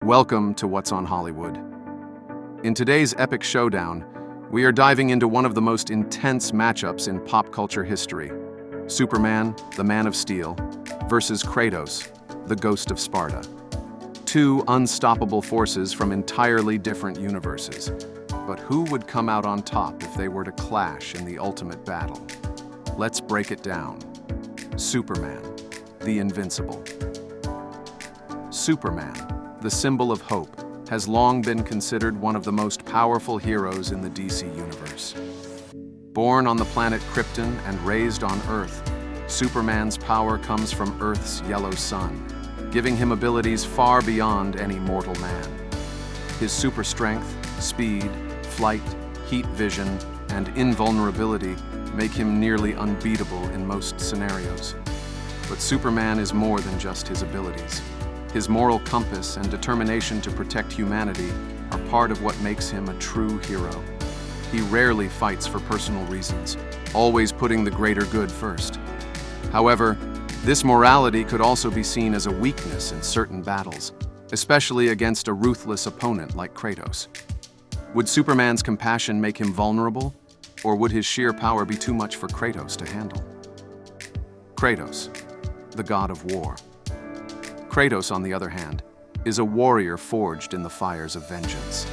Welcome to What's on Hollywood. In today's epic showdown, we are diving into one of the most intense matchups in pop culture history: Superman, the Man of Steel, versus Kratos, the Ghost of Sparta. Two unstoppable forces from entirely different universes. But who would come out on top if they were to clash in the ultimate battle? Let's break it down. Superman, the invincible. Superman, the symbol of hope, has long been considered one of the most powerful heroes in the DC universe. Born on the planet Krypton and raised on Earth, Superman's power comes from Earth's yellow sun, giving him abilities far beyond any mortal man. His super strength, speed, flight, heat vision, and invulnerability make him nearly unbeatable in most scenarios. But Superman is more than just his abilities. His moral compass and determination to protect humanity are part of what makes him a true hero. He rarely fights for personal reasons, always putting the greater good first. However, this morality could also be seen as a weakness in certain battles, especially against a ruthless opponent like Kratos. Would Superman's compassion make him vulnerable, or would his sheer power be too much for Kratos to handle? Kratos, the god of war. Kratos, on the other hand, is a warrior forged in the fires of vengeance.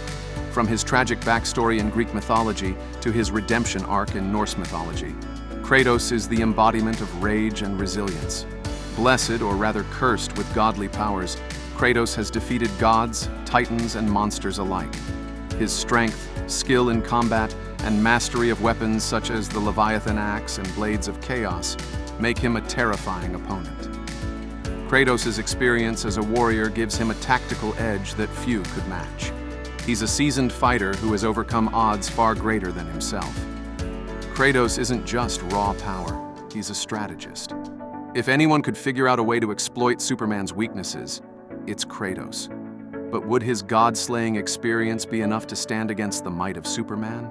From his tragic backstory in Greek mythology to his redemption arc in Norse mythology, Kratos is the embodiment of rage and resilience. Blessed, or rather cursed, with godly powers, Kratos has defeated gods, titans, and monsters alike. His strength, skill in combat, and mastery of weapons such as the Leviathan axe and blades of chaos make him a terrifying opponent. Kratos' experience as a warrior gives him a tactical edge that few could match. He's a seasoned fighter who has overcome odds far greater than himself. Kratos isn't just raw power, he's a strategist. If anyone could figure out a way to exploit Superman's weaknesses, it's Kratos. But would his god-slaying experience be enough to stand against the might of Superman?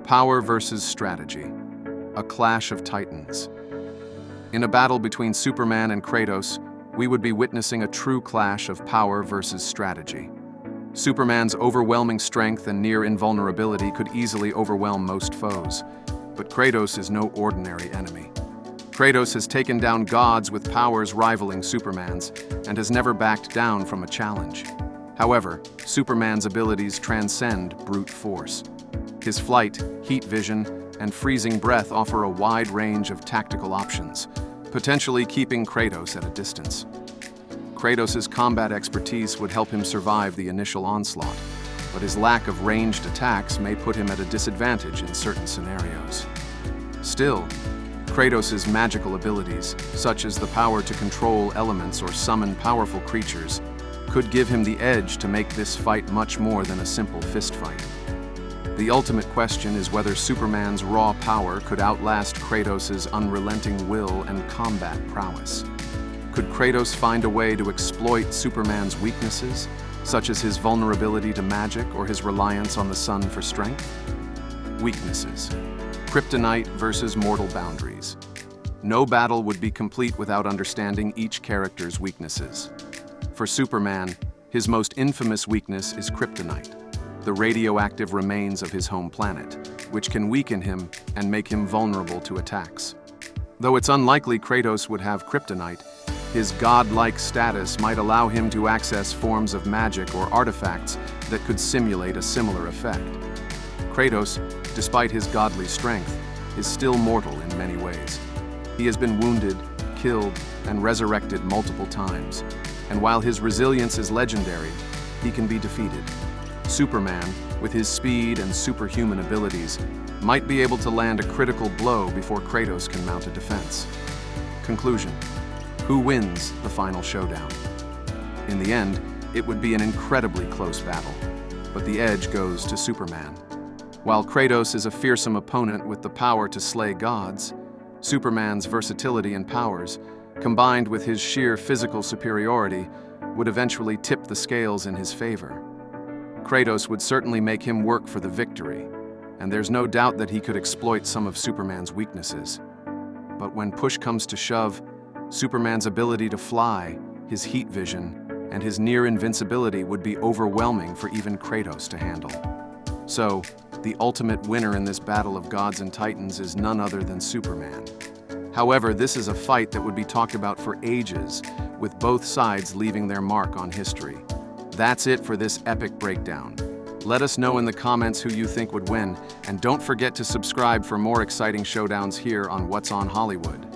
Power versus strategy, a clash of titans. In a battle between Superman and Kratos, we would be witnessing a true clash of power versus strategy. Superman's overwhelming strength and near invulnerability could easily overwhelm most foes, but Kratos is no ordinary enemy. Kratos has taken down gods with powers rivaling Superman's and has never backed down from a challenge. However, Superman's abilities transcend brute force. His flight, heat vision, and freezing breath offer a wide range of tactical options, potentially keeping Kratos at a distance. Kratos' combat expertise would help him survive the initial onslaught, but his lack of ranged attacks may put him at a disadvantage in certain scenarios. Still, Kratos' magical abilities, such as the power to control elements or summon powerful creatures, could give him the edge to make this fight much more than a simple fistfight. The ultimate question is whether Superman's raw power could outlast Kratos' unrelenting will and combat prowess. Could Kratos find a way to exploit Superman's weaknesses, such as his vulnerability to magic or his reliance on the sun for strength? Weaknesses. Kryptonite versus mortal boundaries. No battle would be complete without understanding each character's weaknesses. For Superman, his most infamous weakness is kryptonite, the radioactive remains of his home planet, which can weaken him and make him vulnerable to attacks. Though it's unlikely Kratos would have kryptonite, his godlike status might allow him to access forms of magic or artifacts that could simulate a similar effect. Kratos, despite his godly strength, is still mortal in many ways. He has been wounded, killed, and resurrected multiple times, and while his resilience is legendary, he can be defeated. Superman, with his speed and superhuman abilities, might be able to land a critical blow before Kratos can mount a defense. Conclusion: who wins the final showdown? In the end, it would be an incredibly close battle, but the edge goes to Superman. While Kratos is a fearsome opponent with the power to slay gods, Superman's versatility and powers, combined with his sheer physical superiority, would eventually tip the scales in his favor. Kratos would certainly make him work for the victory, and there's no doubt that he could exploit some of Superman's weaknesses. But when push comes to shove, Superman's ability to fly, his heat vision, and his near invincibility would be overwhelming for even Kratos to handle. So, the ultimate winner in this battle of gods and titans is none other than Superman. However, this is a fight that would be talked about for ages, with both sides leaving their mark on history. That's it for this epic breakdown. Let us know in the comments who you think would win, and don't forget to subscribe for more exciting showdowns here on What's on Hollywood.